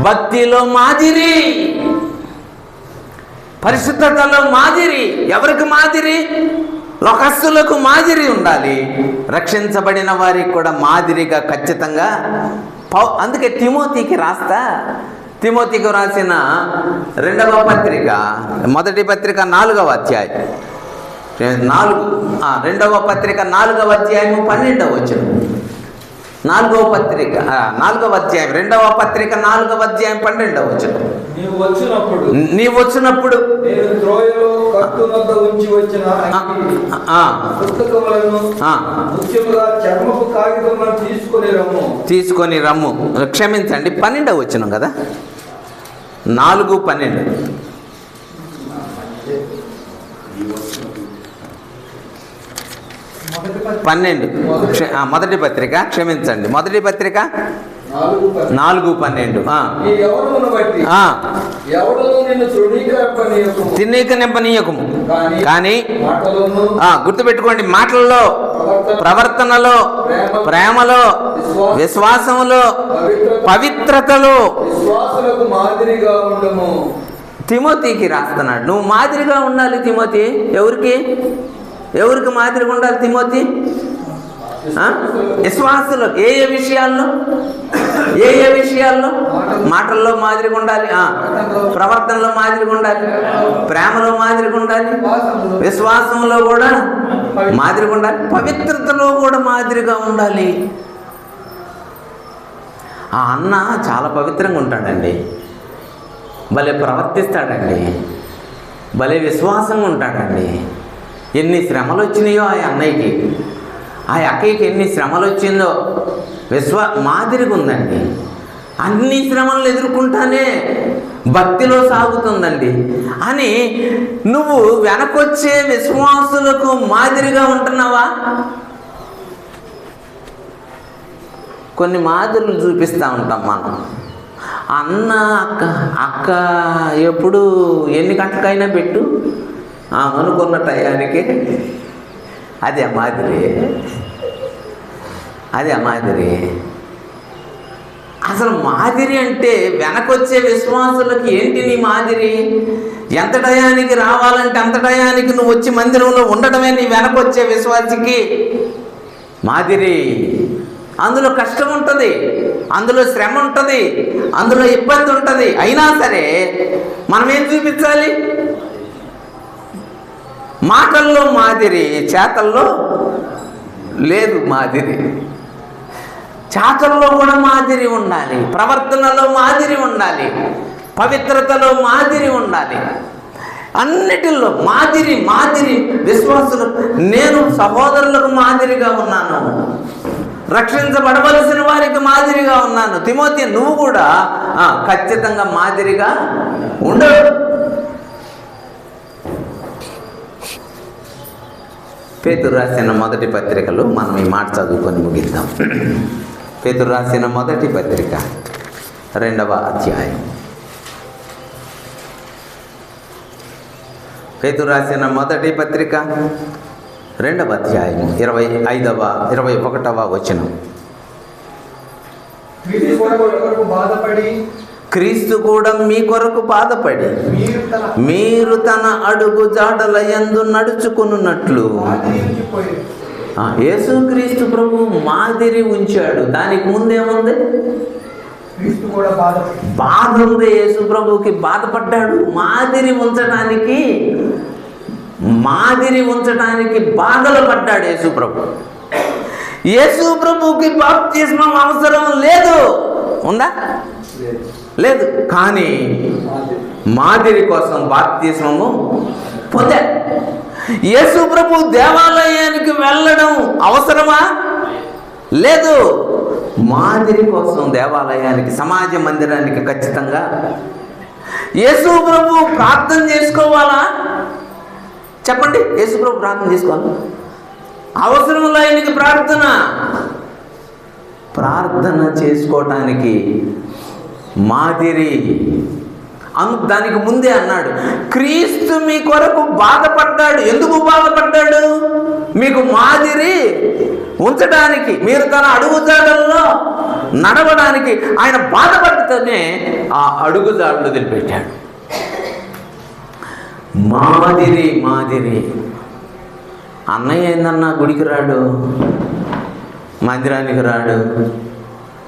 భక్తిలో మాదిరి, పరిశుద్ధతలో మాదిరి. ఎవరికి మాదిరి? లోకస్తులకు మాదిరి ఉండాలి. రక్షించబడిన వారికి కూడా మాదిరిగా ఖచ్చితంగా. అందుకే తిమోతికి రాసిన రెండవ పత్రిక, మొదటి పత్రిక 4వ అధ్యాయం, రెండవ పత్రిక 4వ అధ్యాయము 12వ వచనం. 4వ పత్రిక 4వ అధ్యాయం, రెండవ పత్రిక 4వ అధ్యాయం 12వ వచనం. నీవు వచ్చినప్పుడు తీసుకొని రమ్ము. క్షమించండి, 12వ వచనం కదా, 4:12. మొదటి పత్రిక, క్షమించండి, మొదటి పత్రిక 4:12. తిన్నీకనింపనీయకము కానీ గుర్తుపెట్టుకోండి, మాటల్లో, ప్రవర్తనలో, ప్రేమలో, విశ్వాసములో, పవిత్రతలో తిమోతికి రాస్తున్నాడు. నువ్వు మాదిరిగా ఉండాలి తిమోతి. ఎవరికి మాదిరిగా ఉండాలి తిమోతి? విశ్వాసులకు. ఏ విషయాల్లో? మాటల్లో మాదిరిగా ఉండాలి, ప్రవర్తనలో మాదిరిగా ఉండాలి, ప్రేమలో మాదిరిగా ఉండాలి, విశ్వాసంలో కూడా మాదిరిగా ఉండాలి, పవిత్రతలో కూడా మాదిరిగా ఉండాలి. ఆ అన్న చాలా పవిత్రంగా ఉంటాడండి, భలే ప్రవర్తిస్తాడండి, భలే విశ్వాసంగా ఉంటాడండి. ఎన్ని శ్రమలు వచ్చినాయో ఆ అన్నయ్యకి, ఆ అక్కయ్యకి ఎన్ని శ్రమలు వచ్చిందో మాదిరిగా ఉందండి. అన్ని శ్రమలను ఎదుర్కొంటానే భక్తిలో సాగుతుందండి. అని నువ్వు వెనకొచ్చే విశ్వాసులకు మాదిరిగా ఉంటున్నావా? కొన్ని మాదిరులు చూపిస్తూ ఉంటాం మనం. అన్న అక్క ఎప్పుడు ఎన్ని గంటలకైనా పెట్టు అనుకున్న టయానికి. అదే మాదిరి. అసలు మాదిరి అంటే వెనకొచ్చే విశ్వాసులకి ఏంటి నీ మాదిరి? ఎంత టయానికి రావాలంటే అంత టయానికి నువ్వు వచ్చి మందిరంలో ఉండటమే నీ వెనకొచ్చే విశ్వాసికి మాదిరి. అందులో కష్టం ఉంటుంది, అందులో శ్రమ ఉంటుంది, అందులో ఇబ్బంది ఉంటుంది. అయినా సరే మనం ఏం చూపించాలి? మాటల్లో మాదిరి, చేతల్లో లేదు మాదిరి. చేతల్లో కూడా మాదిరి ఉండాలి, ప్రవర్తనలో మాదిరి ఉండాలి, పవిత్రతలో మాదిరి ఉండాలి, అన్నిటిలో మాదిరి. విశ్వాసులు, నేను సహోదరులకు మాదిరిగా ఉన్నాను, రక్షించబడవలసిన వారికి మాదిరిగా ఉన్నాను. తిమోతి, నువ్వు కూడా ఖచ్చితంగా మాదిరిగా ఉండు. పేతురు రాసిన మొదటి పత్రికలు మనం ఈ మాట చదువుకొని ముగిద్దాం. పేతురు రాసిన మొదటి పత్రిక 2వ అధ్యాయం. పేతురు రాసిన మొదటి పత్రిక 2వ అధ్యాయం 21వ వచనం. క్రీస్తు కూడా మీ కొరకు బాధపడి మీరు తన అడుగు జాడల యందు నడుచుకున్నట్లు. యేసుక్రీస్తు ప్రభు మాదిరి ఉంచాడు. దానికి ముందేముంది? బాధ ఉంది. యేసు ప్రభుకి బాధపడ్డాడు. మాదిరి ఉంచడానికి బాధలు పడ్డాడు యేసు ప్రభు. యేసు ప్రభుకి బాప్తిస్మం అవసరం లేదు. ఉందా? లేదు. కానీ మాదిరి కోసం బాప్తిస్మము పొందాడు. యేసు ప్రభు దేవాలయానికి వెళ్ళడం అవసరమా? లేదు. మాదిరి కోసం దేవాలయానికి, సమాజ మందిరానికి ఖచ్చితంగా. యేసు ప్రభు ప్రార్థన చేసుకోవాలా? చెప్పండి. యేసు ప్రభు ప్రార్థన చేసుకోవాలి. అవసరం లేనికి ప్రార్థన చేసుకోవటానికి మాదిరి. దానికి ముందే అన్నాడు, క్రీస్తు మీ కొరకు బాధపడ్డాడు. ఎందుకు బాధపడ్డాడు? మీకు మాదిరి ఉంచడానికి, మీరు తన అడుగుజాడల్లో నడవడానికి ఆయన బాధపడితేనే ఆ అడుగుజాడలు వదిలిపెట్టాడు. మాదిరి. అన్నయ్య ఏందన్నా గుడికి రాడు, మందిరానికి రాడు.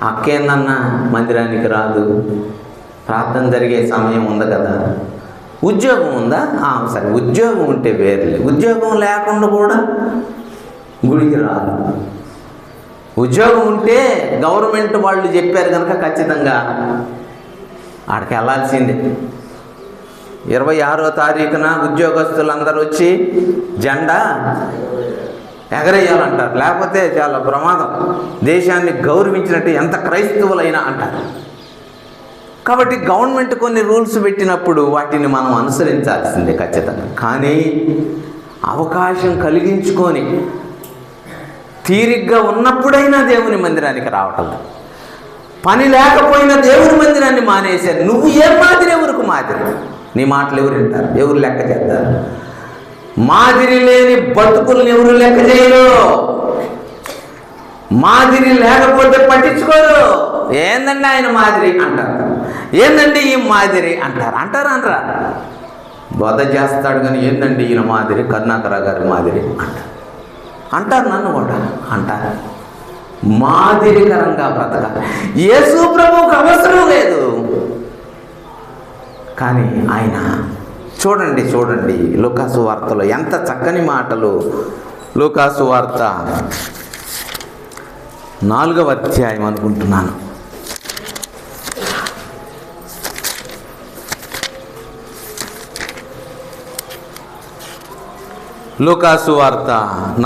అక్క ఏందన్నా మందిరానికి రాదు. ప్రార్థన జరిగే సమయం ఉంది కదా. ఉద్యోగం ఉందా? సరే, ఉద్యోగం ఉంటే వేర్లే. ఉద్యోగం లేకుండా కూడా గుడికి రాదు. ఉద్యోగం ఉంటే గవర్నమెంట్ వాళ్ళు చెప్పారు కనుక ఖచ్చితంగా ఆడికి వెళ్ళాల్సిందే. 26వ తారీఖున ఉద్యోగస్తులందరూ వచ్చి జెండా ఎగరేయాలంటారు. లేకపోతే చాలా ప్రమాదం. దేశాన్ని గౌరవించినట్టు ఎంత క్రైస్తవులైనా అంటారు. కాబట్టి గవర్నమెంట్ కొన్ని రూల్స్ పెట్టినప్పుడు వాటిని మనం అనుసరించాల్సిందే ఖచ్చితంగా. కానీ అవకాశం కలిగించుకొని తీరిగ్గా ఉన్నప్పుడైనా దేవుని మందిరానికి రావటం, పని లేకపోయినా దేవుని మందిరాన్ని మానేశారు. నువ్వు ఏ మాదిరి? ఎవరికి మాదిరి? నీ మాటలు ఎవరు వింటారు? ఎవరు లెక్క చేస్తారు? మాదిరి లేని బతుకుల్ని ఎవరు లెక్క చేయరు. మాదిరి లేకపోతే పట్టించుకోరు. ఏందండి ఆయన మాదిరి అంటారు. ఏందండి ఈ మాదిరి అంటారు. అనరా? బోధ చేస్తాడు కానీ ఏందండి ఈయన మాదిరి, కరుణాకర్ గారి మాదిరి అంటారు. నన్ను కూడా అంటారు. మాదిరికరంగా బ్రతకాలి. యేసు ప్రభువుకు అవసరం లేదు. కానీ ఆయన చూడండి లూకాసు వార్తలో ఎంత చక్కని మాటలు. లూకాసు వార్త 4వ అధ్యాయం అనుకుంటున్నాను. లూకాసు వార్త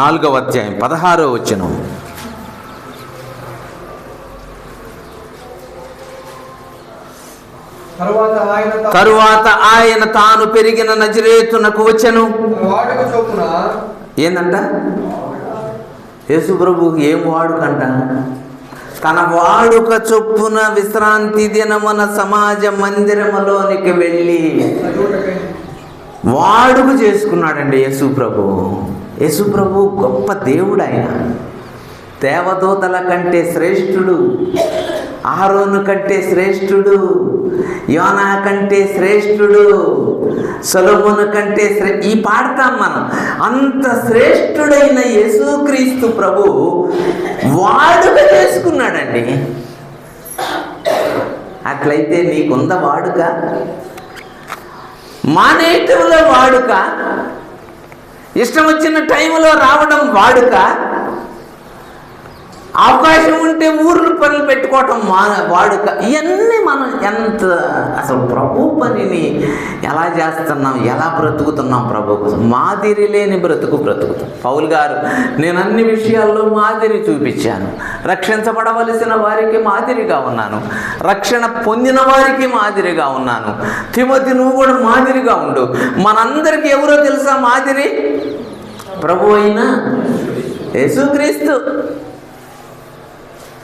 4వ అధ్యాయం 16వ వచనం. తరువాత ఆయన తాను పెరిగిన నజరేతునకు వచ్చెను. ఏందంట? యేసు ప్రభువుకి ఏం వాడుకంట? తన వాడుక చొప్పున విశ్రాంతి దినమున సమాజ మందిరములోనికి వెళ్ళి వాడుక చేసుకున్నాడండి యేసు ప్రభు. యేసు ప్రభు గొప్ప దేవుడు. ఆయన దేవదూతల కంటే శ్రేష్ఠుడు, అహరోను కంటే శ్రేష్ఠుడు, యోనా కంటే శ్రేష్ఠుడు, సొలొమోను కంటే ఈ పాడతాం మనం. అంత శ్రేష్ఠుడైన యేసుక్రీస్తు ప్రభు వాడుక చేసుకున్నాడండి. అట్లయితే నీకుంద వాడుక? మానేటిలో వాడుక, ఇష్టం వచ్చిన టైంలో రావడం వాడుక, అవకాశం ఉంటే ఊర్లు పనులు పెట్టుకోవటం వాడుక. ఇవన్నీ మనం ఎంత అసలు ప్రభు పనిని ఎలా చేస్తున్నాం, ఎలా బ్రతుకుతున్నాం ప్రభు కోసం. మాదిరి లేని బ్రతుకుతాం. పౌలు గారు, నేను అన్ని విషయాల్లో మాదిరి చూపించాను. రక్షించబడవలసిన వారికి మాదిరిగా ఉన్నాను, రక్షణ పొందిన వారికి మాదిరిగా ఉన్నాను. తిమోతి, నువ్వు కూడా మాదిరిగా ఉండు. మనందరికీ ఎవరో తెలుసా మాదిరి? ప్రభు అయిన యేసుక్రీస్తు.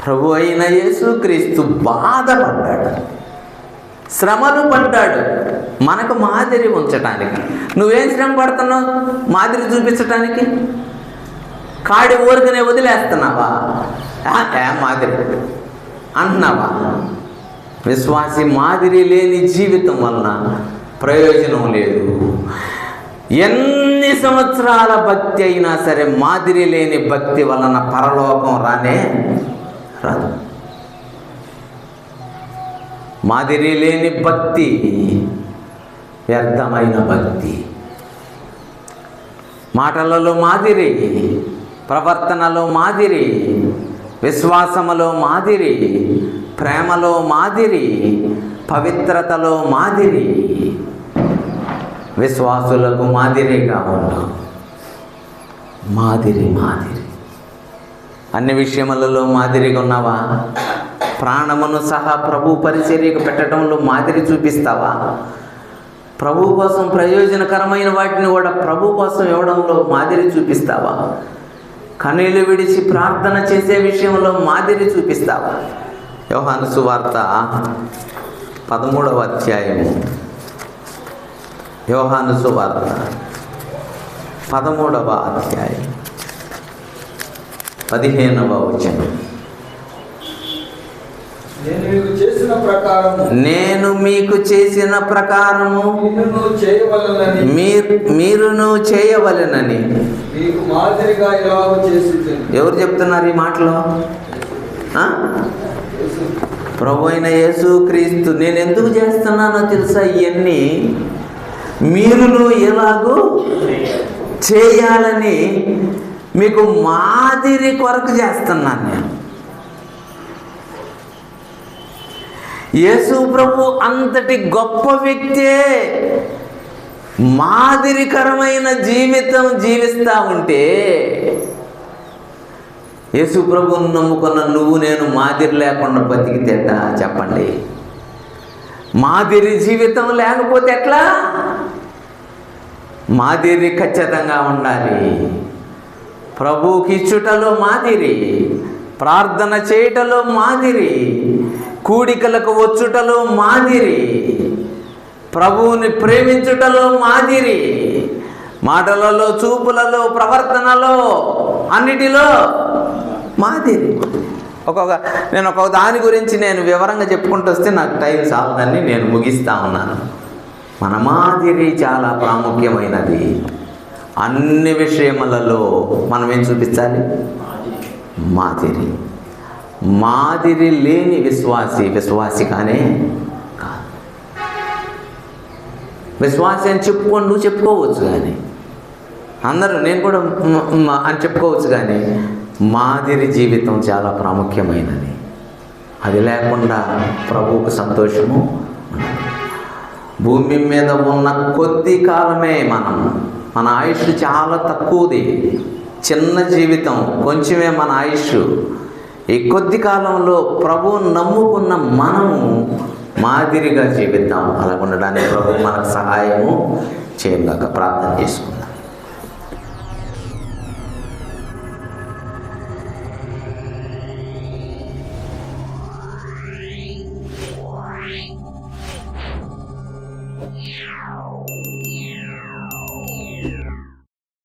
ప్రభు అయిన యేసుక్రీస్తు బాధపడ్డాడు, శ్రమలు పడ్డాడు మనకు మాదిరి ఉంచటానికి. నువ్వేం శ్రమ పడుతున్నావు మాదిరి చూపించటానికి? కాడి ఊరికనే వదిలేస్తున్నావా? మాదిరి అంటున్నావా? విశ్వాసి మాదిరి లేని జీవితం వలన ప్రయోజనం లేదు. ఎన్ని సంవత్సరాల భక్తి అయినా సరే మాదిరి లేని భక్తి వలన పరలోకం రానే రాదు. మాదిరి లేని భక్తి వ్యర్థమైన భక్తి. మాటలలో మాదిరి, ప్రవర్తనలో మాదిరి, విశ్వాసములో మాదిరి, ప్రేమలో మాదిరి, పవిత్రతలో మాదిరి. విశ్వాసులకు మాదిరిగా ఉన్నాం. మాదిరి అన్ని విషయములలో మాదిరిగా ఉన్నావా? ప్రాణమును సహా ప్రభు పరిచర్యకు పెట్టడంలో మాదిరి చూపిస్తావా? ప్రభు కోసం ప్రయోజనకరమైన వాటిని కూడా ప్రభు కోసం ఇవ్వడంలో మాదిరి చూపిస్తావా? కన్నీళ్లు విడిచి ప్రార్థన చేసే విషయంలో మాదిరి చూపిస్తావా? యోహాను సువార్త 13వ అధ్యాయము, యోహాను సువార్త 13వ అధ్యాయం 15వ వచనం. నేను మీకు చేసిన ప్రకారము మీరును చేయవలెనని. ఎవరు చెప్తున్నారు ఈ మాటలో? ప్రభు అయిన యేసుక్రీస్తు. నేను ఎందుకు చేస్తున్నానో తెలుసా? ఇవన్నీ మీరును ఎలాగూ చేయాలని మీకు మాదిరి కొరకు చేస్తున్నాను నేను. యేసు ప్రభు అంతటి గొప్ప వ్యక్తే మాదిరికరమైన జీవితం జీవిస్తూ ఉంటే, యేసు ప్రభువును నమ్ముకున్న నువ్వు నేను మాదిరి లేకుండా బతికితేటా చెప్పండి? మాదిరి జీవితం లేకపోతే ఎట్లా? మాదిరి ఖచ్చితంగా ఉండాలి. ప్రభువుకి ఇచ్చుటలో మాదిరి, ప్రార్థన చేయుటలో మాదిరి, కూడికలకు వచ్చుటలో మాదిరి, ప్రభువుని ప్రేమించుటలో మాదిరి, మాటలలో, చూపులలో, ప్రవర్తనలో, అన్నిటిలో మాదిరి. నేను ఒక దాని గురించి నేను వివరంగా చెప్పుకుంటూ వస్తే నాకు టైం చాలదని నేను ముగిస్తా ఉన్నాను. మన మాదిరి చాలా ప్రాముఖ్యమైనది. అన్ని విషయములలో మనం ఏం చూపించాలి? మాదిరి. మాదిరి లేని విశ్వాసి కానీ కాదు. విశ్వాసి అని చెప్పుకొని నువ్వు చెప్పుకోవచ్చు, కానీ అందరూ నేను కూడా అని చెప్పుకోవచ్చు, కానీ మాదిరి జీవితం చాలా ప్రాముఖ్యమైనది. అది లేకుండా ప్రభువుకు సంతోషము ఉండదు. భూమి మీద ఉన్న కొద్ది కాలమే మన ఆయుష్ చాలా తక్కువది. చిన్న జీవితం, కొంచెమే మన ఆయుష్. ఈ కొద్ది కాలంలో ప్రభువును నమ్ముకున్న మనము మాదిరిగా జీవిద్దాం. అలా ఉండడానికి ప్రభు మనకు సహాయము చేయగాక. ప్రార్థన చేసుకుందాం.